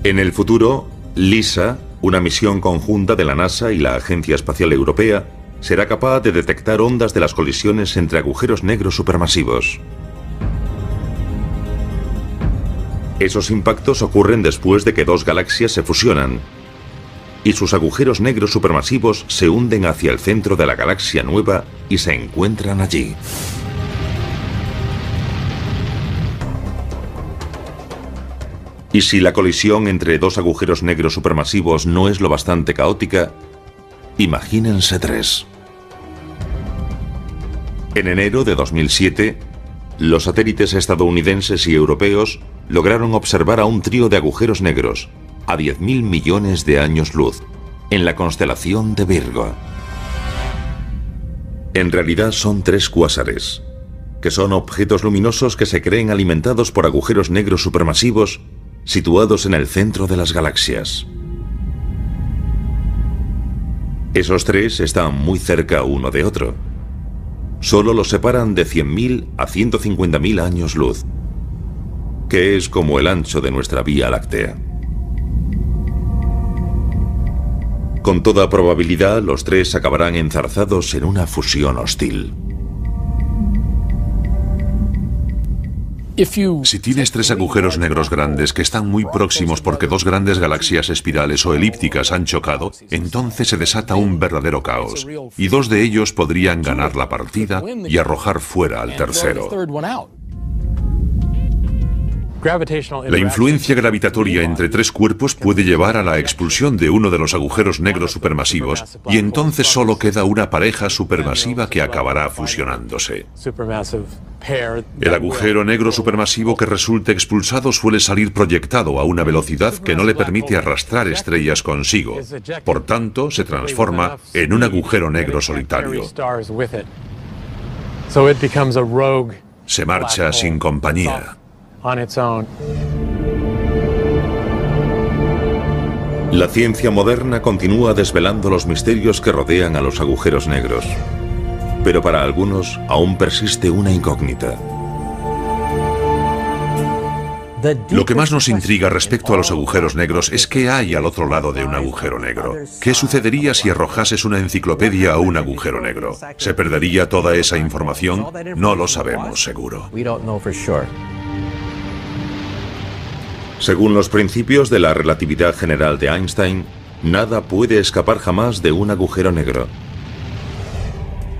[SPEAKER 1] En el futuro, LISA, una misión conjunta de la NASA y la Agencia Espacial Europea, será capaz de detectar ondas de las colisiones entre agujeros negros supermasivos. Esos impactos ocurren después de que dos galaxias se fusionan y sus agujeros negros supermasivos se hunden hacia el centro de la galaxia nueva y se encuentran allí. Y si la colisión entre dos agujeros negros supermasivos no es lo bastante caótica, imagínense tres. En enero de 2007, los satélites estadounidenses y europeos lograron observar a un trío de agujeros negros a 10.000 millones de años luz en la constelación de Virgo. En realidad son tres cuásares, que son objetos luminosos que se creen alimentados por agujeros negros supermasivos situados en el centro de las galaxias. Esos tres están muy cerca uno de otro. Solo los separan de 100.000 a 150.000 años luz, que es como el ancho de nuestra Vía Láctea. Con toda probabilidad, los tres acabarán enzarzados en una fusión hostil.
[SPEAKER 2] Si tienes tres agujeros negros grandes que están muy próximos porque dos grandes galaxias espirales o elípticas han chocado, entonces se desata un verdadero caos, y dos de ellos podrían ganar la partida y arrojar fuera al tercero. La influencia gravitatoria entre tres cuerpos puede llevar a la expulsión de uno de los agujeros negros supermasivos, y entonces solo queda una pareja supermasiva que acabará fusionándose. El agujero negro supermasivo que resulte expulsado suele salir proyectado a una velocidad que no le permite arrastrar estrellas consigo. Por tanto, se transforma en un agujero negro solitario. Se marcha sin compañía.
[SPEAKER 1] La ciencia moderna continúa desvelando los misterios que rodean a los agujeros negros, pero para algunos aún persiste una incógnita.
[SPEAKER 2] Lo que más nos intriga respecto a los agujeros negros es qué hay al otro lado de un agujero negro. ¿Qué sucedería si arrojases una enciclopedia a un agujero negro? ¿Se perdería toda esa información? No lo sabemos seguro.
[SPEAKER 1] Según los principios de la relatividad general de Einstein, nada puede escapar jamás de un agujero negro.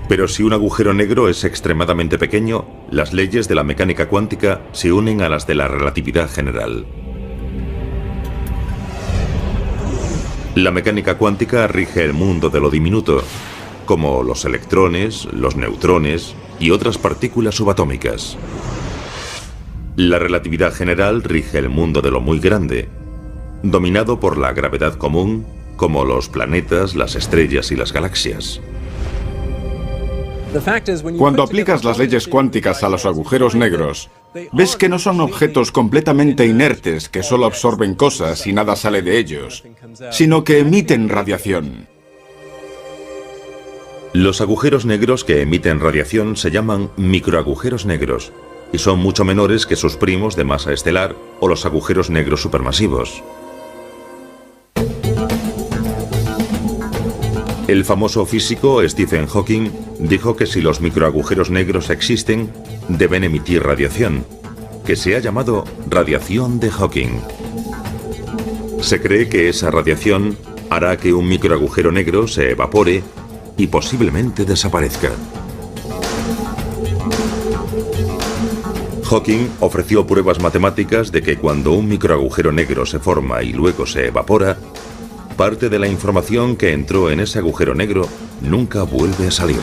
[SPEAKER 1] Pero si un agujero negro es extremadamente pequeño, las leyes de la mecánica cuántica se unen a las de la relatividad general. La mecánica cuántica rige el mundo de lo diminuto, como los electrones, los neutrones y otras partículas subatómicas. La relatividad general rige el mundo de lo muy grande, dominado por la gravedad común, como los planetas, las estrellas y las galaxias.
[SPEAKER 3] Cuando aplicas las leyes cuánticas a los agujeros negros, ves que no son objetos completamente inertes que solo absorben cosas y nada sale de ellos, sino que emiten radiación.
[SPEAKER 1] Los agujeros negros que emiten radiación se llaman microagujeros negros y son mucho menores que sus primos de masa estelar o los agujeros negros supermasivos. El famoso físico Stephen Hawking dijo que si los microagujeros negros existen, deben emitir radiación, que se ha llamado radiación de Hawking. Se cree que esa radiación hará que un microagujero negro se evapore y posiblemente desaparezca. Hawking ofreció pruebas matemáticas de que cuando un microagujero negro se forma y luego se evapora, parte de la información que entró en ese agujero negro nunca vuelve a salir.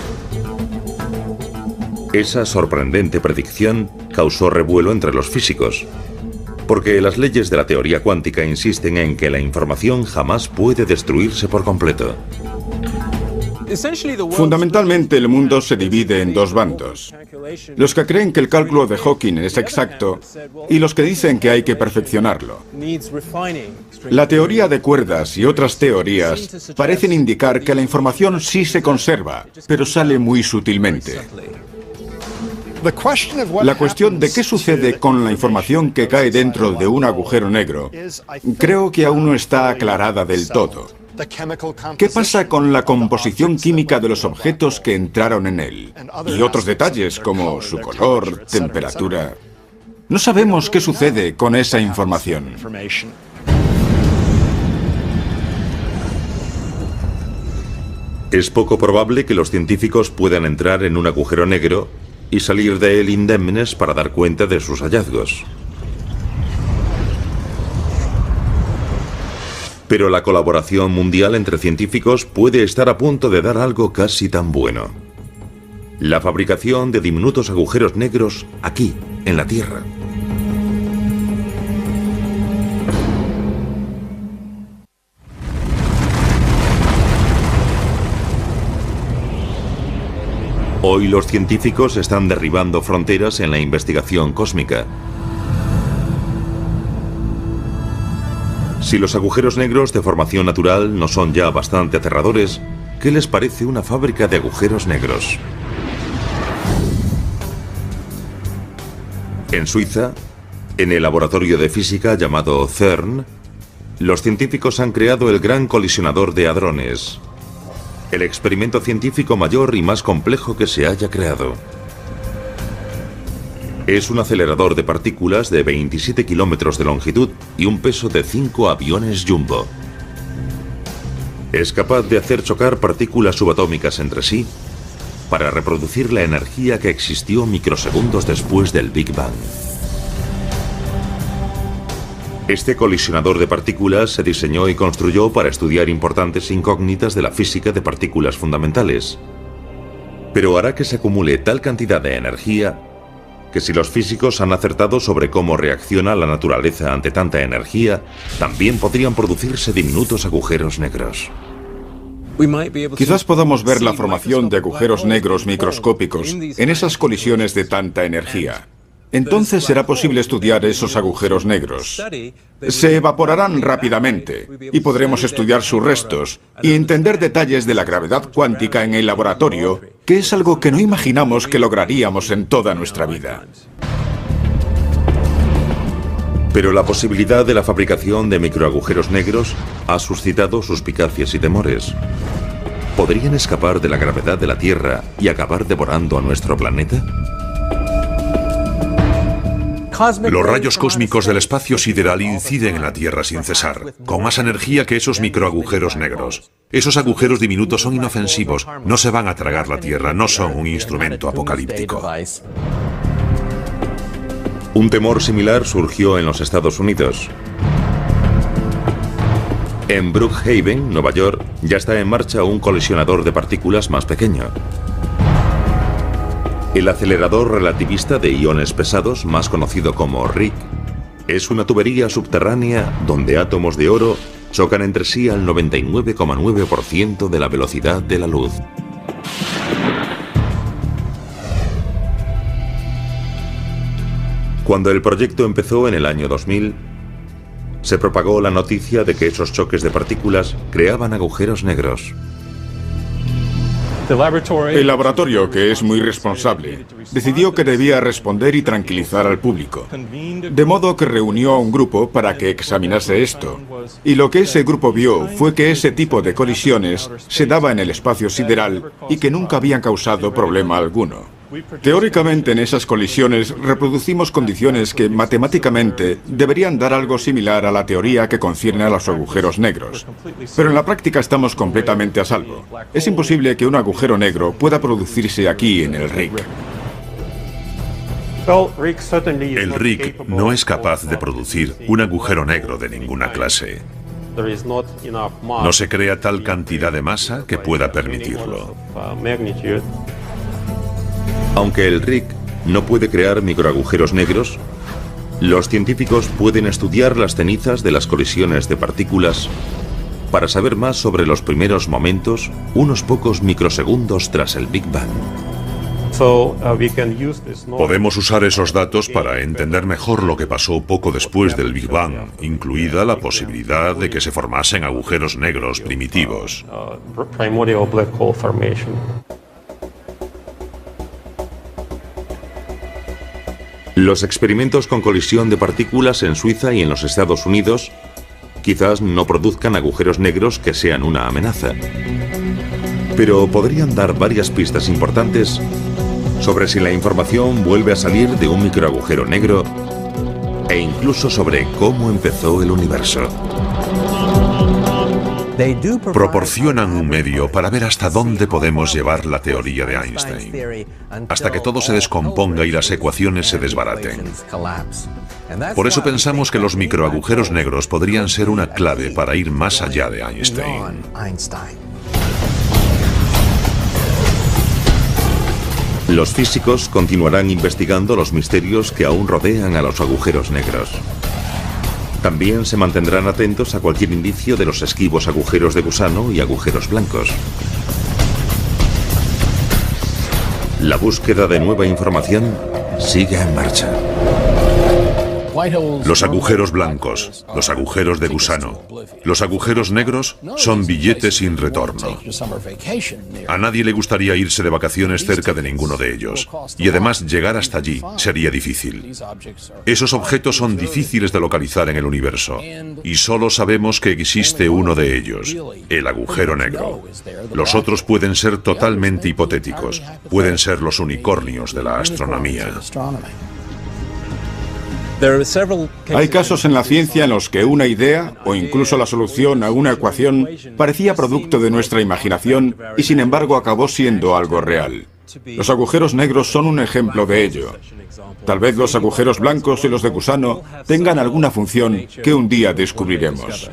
[SPEAKER 1] Esa sorprendente predicción causó revuelo entre los físicos, porque las leyes de la teoría cuántica insisten en que la información jamás puede destruirse por completo.
[SPEAKER 3] Fundamentalmente, el mundo se divide en dos bandos. Los que creen que el cálculo de Hawking es exacto y los que dicen que hay que perfeccionarlo. La teoría de cuerdas y otras teorías parecen indicar que la información sí se conserva, pero sale muy sutilmente. La cuestión de qué sucede con la información que cae dentro de un agujero negro, creo que aún no está aclarada del todo. ¿Qué pasa con la composición química de los objetos que entraron en él? Y otros detalles como su color, temperatura. No sabemos qué sucede con esa información.
[SPEAKER 1] Es poco probable que los científicos puedan entrar en un agujero negro y salir de él indemnes para dar cuenta de sus hallazgos. Pero la colaboración mundial entre científicos puede estar a punto de dar algo casi tan bueno. La fabricación de diminutos agujeros negros aquí, en la Tierra. Hoy los científicos están derribando fronteras en la investigación cósmica. Si los agujeros negros de formación natural no son ya bastante aterradores, ¿qué les parece una fábrica de agujeros negros? En Suiza, en el laboratorio de física llamado CERN, los científicos han creado el Gran Colisionador de Hadrones, el experimento científico mayor y más complejo que se haya creado. Es un acelerador de partículas de 27 kilómetros de longitud y un peso de 5 aviones Jumbo. Es capaz de hacer chocar partículas subatómicas entre sí para reproducir la energía que existió microsegundos después del Big Bang. Este colisionador de partículas se diseñó y construyó para estudiar importantes incógnitas de la física de partículas fundamentales, pero hará que se acumule tal cantidad de energía que si los físicos han acertado sobre cómo reacciona la naturaleza ante tanta energía, también podrían producirse diminutos agujeros negros.
[SPEAKER 3] Quizás podamos ver la formación de agujeros negros microscópicos en esas colisiones de tanta energía. Entonces será posible estudiar esos agujeros negros. Se evaporarán rápidamente y podremos estudiar sus restos y entender detalles de la gravedad cuántica en el laboratorio, que es algo que no imaginamos que lograríamos en toda nuestra vida.
[SPEAKER 1] Pero la posibilidad de la fabricación de microagujeros negros ha suscitado suspicacias y temores. ¿Podrían escapar de la gravedad de la Tierra y acabar devorando a nuestro planeta?
[SPEAKER 2] Los rayos cósmicos del espacio sideral inciden en la Tierra sin cesar, con más energía que esos microagujeros negros. Esos agujeros diminutos son inofensivos, no se van a tragar la Tierra, no son un instrumento apocalíptico.
[SPEAKER 1] Un temor similar surgió en los Estados Unidos. En Brookhaven, Nueva York, ya está en marcha un colisionador de partículas más pequeño. El acelerador relativista de iones pesados, más conocido como RIC, es una tubería subterránea donde átomos de oro chocan entre sí al 99,9% de la velocidad de la luz. Cuando el proyecto empezó en el año 2000, se propagó la noticia de que esos choques de partículas creaban agujeros negros.
[SPEAKER 3] El laboratorio, que es muy responsable, decidió que debía responder y tranquilizar al público. De modo que reunió a un grupo para que examinase esto. Y lo que ese grupo vio fue que ese tipo de colisiones se daba en el espacio sideral y que nunca habían causado problema alguno. Teóricamente, en esas colisiones reproducimos condiciones que matemáticamente deberían dar algo similar a la teoría que concierne a los agujeros negros. Pero en la práctica estamos completamente a salvo. Es imposible que un agujero negro pueda producirse aquí en el RIC.
[SPEAKER 2] El RIC no es capaz de producir un agujero negro de ninguna clase. No se crea tal cantidad de masa que pueda permitirlo.
[SPEAKER 1] Aunque el RIC no puede crear microagujeros negros, los científicos pueden estudiar las cenizas de las colisiones de partículas para saber más sobre los primeros momentos, unos pocos microsegundos tras el Big Bang.
[SPEAKER 2] Podemos usar esos datos para entender mejor lo que pasó poco después del Big Bang, incluida la posibilidad de que se formasen agujeros negros primitivos.
[SPEAKER 1] Los experimentos con colisión de partículas en Suiza y en los Estados Unidos quizás no produzcan agujeros negros que sean una amenaza, pero podrían dar varias pistas importantes sobre si la información vuelve a salir de un microagujero negro e incluso sobre cómo empezó el universo.
[SPEAKER 2] Proporcionan un medio para ver hasta dónde podemos llevar la teoría de Einstein, hasta que todo se descomponga y las ecuaciones se desbaraten. Por eso pensamos que los microagujeros negros podrían ser una clave para ir más allá de Einstein.
[SPEAKER 1] Los físicos continuarán investigando los misterios que aún rodean a los agujeros negros. También se mantendrán atentos a cualquier indicio de los esquivos agujeros de gusano y agujeros blancos. La búsqueda de nueva información sigue en marcha.
[SPEAKER 2] Los agujeros blancos, los agujeros de gusano, los agujeros negros son billetes sin retorno. A nadie le gustaría irse de vacaciones cerca de ninguno de ellos. Y además llegar hasta allí sería difícil. Esos objetos son difíciles de localizar en el universo. Y solo sabemos que existe uno de ellos, el agujero negro. Los otros pueden ser totalmente hipotéticos. Pueden ser los unicornios de la astronomía.
[SPEAKER 3] Hay casos en la ciencia en los que una idea, o incluso la solución a una ecuación, parecía producto de nuestra imaginación y sin embargo acabó siendo algo real. Los agujeros negros son un ejemplo de ello. Tal vez los agujeros blancos y los de gusano tengan alguna función que un día descubriremos.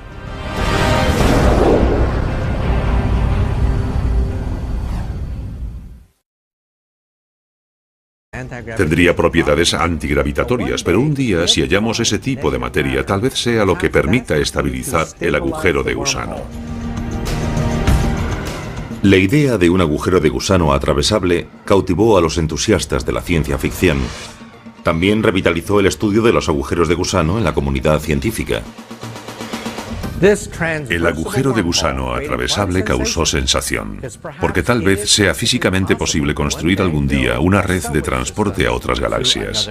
[SPEAKER 2] Tendría propiedades antigravitatorias, pero un día, si hallamos ese tipo de materia, tal vez sea lo que permita estabilizar el agujero de gusano.
[SPEAKER 1] La idea de un agujero de gusano atravesable cautivó a los entusiastas de la ciencia ficción. También revitalizó el estudio de los agujeros de gusano en la comunidad científica.
[SPEAKER 2] El agujero de gusano atravesable causó sensación, porque tal vez sea físicamente posible construir algún día una red de transporte a otras galaxias.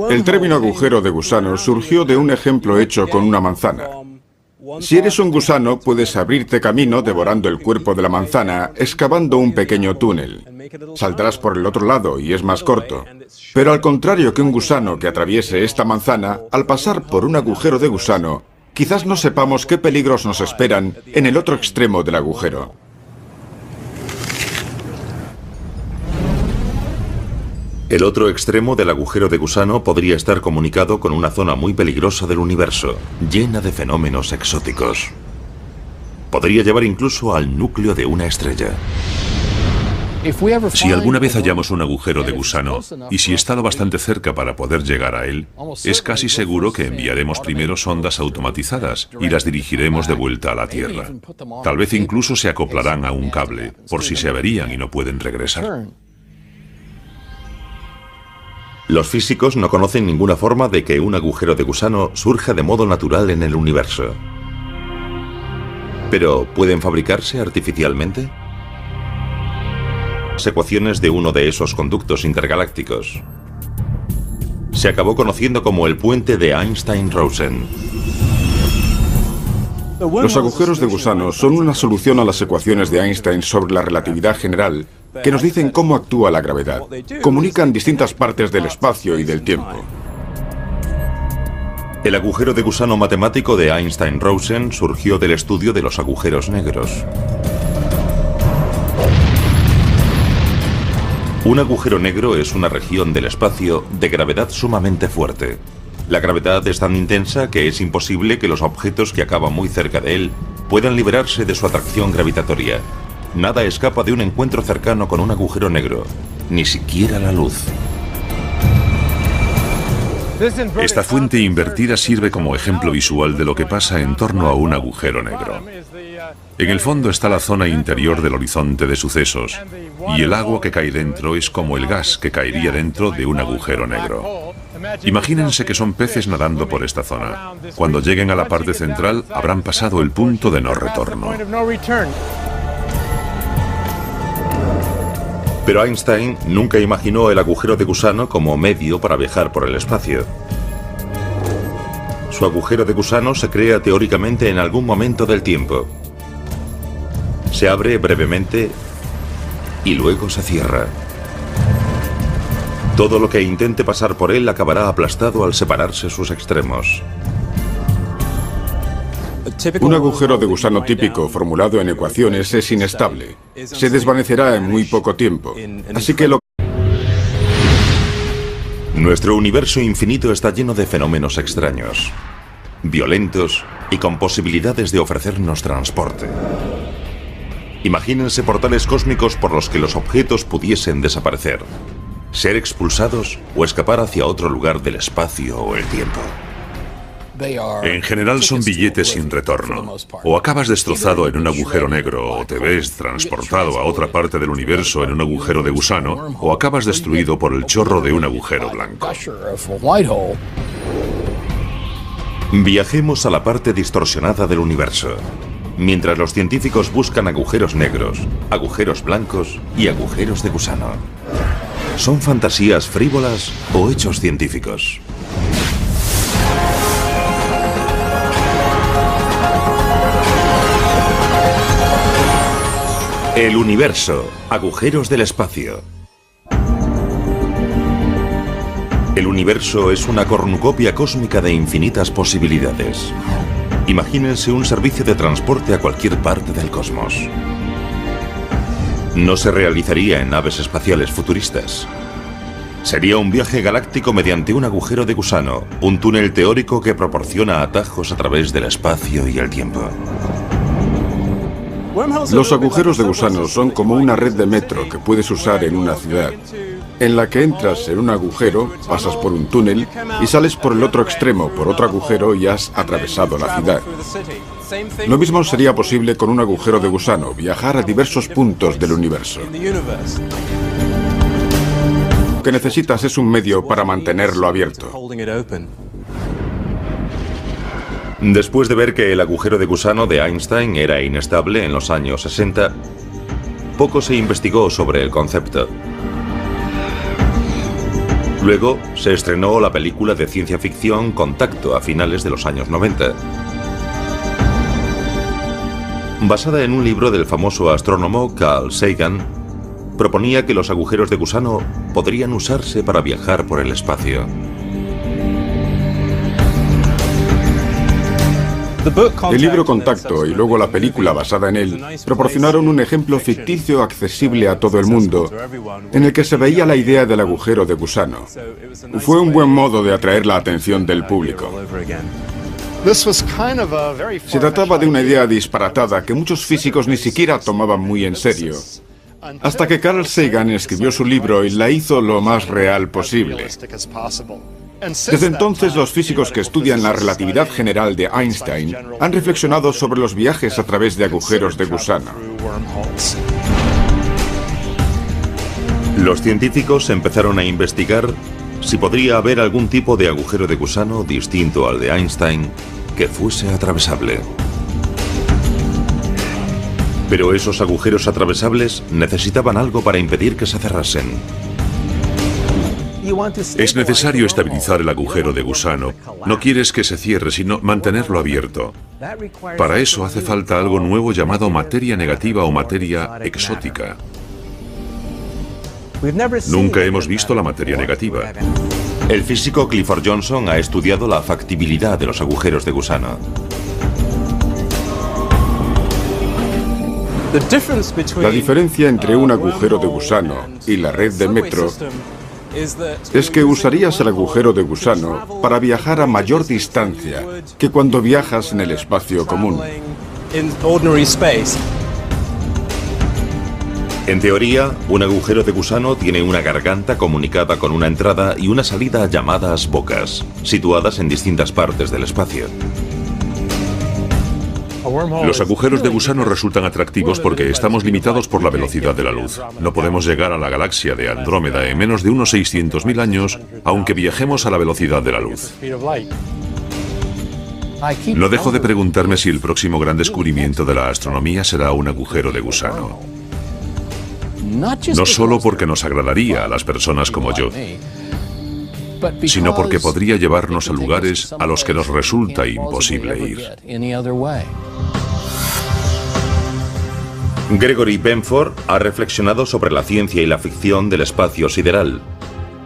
[SPEAKER 3] El término agujero de gusano surgió de un ejemplo hecho con una manzana. Si eres un gusano, puedes abrirte camino devorando el cuerpo de la manzana, excavando un pequeño túnel. Saldrás por el otro lado y es más corto. Pero al contrario que un gusano que atraviese esta manzana, al pasar por un agujero de gusano, quizás no sepamos qué peligros nos esperan en el otro extremo del agujero.
[SPEAKER 1] El otro extremo del agujero de gusano podría estar comunicado con una zona muy peligrosa del universo, llena de fenómenos exóticos. Podría llevar incluso al núcleo de una estrella.
[SPEAKER 2] Si alguna vez hallamos un agujero de gusano, y si está lo bastante cerca para poder llegar a él, es casi seguro que enviaremos primero sondas automatizadas y las dirigiremos de vuelta a la Tierra. Tal vez incluso se acoplarán a un cable, por si se averían y no pueden regresar.
[SPEAKER 1] Los físicos no conocen ninguna forma de que un agujero de gusano surja de modo natural en el universo. ¿Pero pueden fabricarse artificialmente? Las ecuaciones de uno de esos conductos intergalácticos se acabó conociendo como el puente de Einstein-Rosen.
[SPEAKER 3] Los agujeros de gusano son una solución a las ecuaciones de Einstein sobre la relatividad general que nos dicen cómo actúa la gravedad. Comunican distintas partes del espacio y del tiempo.
[SPEAKER 1] El agujero de gusano matemático de Einstein-Rosen surgió del estudio de los agujeros negros. Un agujero negro es una región del espacio de gravedad sumamente fuerte. La gravedad es tan intensa que es imposible que los objetos que acaban muy cerca de él puedan liberarse de su atracción gravitatoria. Nada escapa de un encuentro cercano con un agujero negro, ni siquiera la luz.
[SPEAKER 2] Esta fuente invertida sirve como ejemplo visual de lo que pasa en torno a un agujero negro. En el fondo está la zona interior del horizonte de sucesos, y el agua que cae dentro es como el gas que caería dentro de un agujero negro. Imagínense que son peces nadando por esta zona. Cuando lleguen a la parte central, habrán pasado el punto de no retorno.
[SPEAKER 1] Pero Einstein nunca imaginó el agujero de gusano como medio para viajar por el espacio. Su agujero de gusano se crea teóricamente en algún momento del tiempo. Se abre brevemente y luego se cierra. Todo lo que intente pasar por él acabará aplastado al separarse sus extremos.
[SPEAKER 3] Un agujero de gusano típico formulado en ecuaciones es inestable. Se desvanecerá en muy poco tiempo. Así que
[SPEAKER 1] Nuestro universo infinito está lleno de fenómenos extraños, violentos y con posibilidades de ofrecernos transporte. Imagínense portales cósmicos por los que los objetos pudiesen desaparecer, ser expulsados o escapar hacia otro lugar del espacio o el tiempo.
[SPEAKER 2] En general son billetes sin retorno. O acabas destrozado en un agujero negro, o te ves transportado a otra parte del universo en un agujero de gusano, o acabas destruido por el chorro de un agujero blanco.
[SPEAKER 1] Viajemos a la parte distorsionada del universo, mientras los científicos buscan agujeros negros, agujeros blancos y agujeros de gusano. ¿Son fantasías frívolas o hechos científicos? El universo, agujeros del espacio. El universo es una cornucopia cósmica de infinitas posibilidades. Imagínense un servicio de transporte a cualquier parte del cosmos. No se realizaría en naves espaciales futuristas. Sería un viaje galáctico mediante un agujero de gusano, un túnel teórico que proporciona atajos a través del espacio y el tiempo.
[SPEAKER 3] los agujeros de gusano son como una red de metro que puedes usar en una ciudad, en la que entras en un agujero, pasas por un túnel y sales por el otro extremo por otro agujero y has atravesado la ciudad. Lo mismo sería posible con un agujero de gusano, viajar a diversos puntos del universo. Lo que necesitas es un medio para mantenerlo abierto.
[SPEAKER 1] Después de ver que el agujero de gusano de Einstein era inestable en los años 60, poco se investigó sobre el concepto. Luego se estrenó la película de ciencia ficción Contacto a finales de los años 90. Basada en un libro del famoso astrónomo Carl Sagan, proponía que los agujeros de gusano podrían usarse para viajar por el espacio.
[SPEAKER 3] El libro Contacto y luego la película basada en él proporcionaron un ejemplo ficticio accesible a todo el mundo, en el que se veía la idea del agujero de gusano. Fue un buen modo de atraer la atención del público. Se trataba de una idea disparatada que muchos físicos ni siquiera tomaban muy en serio, hasta que Carl Sagan escribió su libro y la hizo lo más real posible. Desde entonces, los físicos que estudian la relatividad general de Einstein han reflexionado sobre los viajes a través de agujeros de gusano.
[SPEAKER 1] Los científicos empezaron a investigar si podría haber algún tipo de agujero de gusano distinto al de Einstein que fuese atravesable. Pero esos agujeros atravesables necesitaban algo para impedir que se cerrasen.
[SPEAKER 2] Es necesario estabilizar el agujero de gusano. No quieres que se cierre, sino mantenerlo abierto. Para eso hace falta algo nuevo llamado materia negativa o materia exótica. Nunca hemos visto la materia negativa.
[SPEAKER 1] El físico Clifford Johnson ha estudiado la factibilidad de los agujeros de gusano.
[SPEAKER 3] La diferencia entre un agujero de gusano y la red de metro es que usarías el agujero de gusano para viajar a mayor distancia que cuando viajas en el espacio común.
[SPEAKER 1] En teoría, un agujero de gusano tiene una garganta comunicada con una entrada y una salida llamadas bocas, situadas en distintas partes del espacio.
[SPEAKER 2] Los agujeros de gusano resultan atractivos porque estamos limitados por la velocidad de la luz. No podemos llegar a la galaxia de Andrómeda en menos de unos 600.000 años, aunque viajemos a la velocidad de la luz. No dejo de preguntarme si el próximo gran descubrimiento de la astronomía será un agujero de gusano. No solo porque nos agradaría a las personas como yo, sino porque podría llevarnos a lugares a los que nos resulta imposible ir.
[SPEAKER 1] Gregory Benford ha reflexionado sobre la ciencia y la ficción del espacio sideral.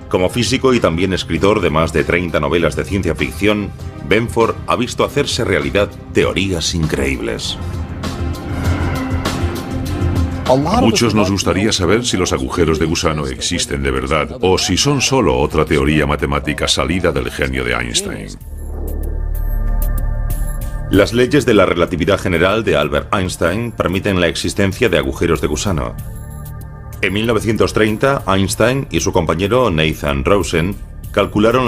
[SPEAKER 1] Como físico y también escritor de más de 30 novelas de ciencia ficción, Benford ha visto hacerse realidad teorías increíbles.
[SPEAKER 2] A muchos nos gustaría saber si los agujeros de gusano existen de verdad o si son solo otra teoría matemática salida del genio de Einstein.
[SPEAKER 1] Las leyes de la relatividad general de Albert Einstein permiten la existencia de agujeros de gusano. En 1930, Einstein y su compañero Nathan Rosen calcularon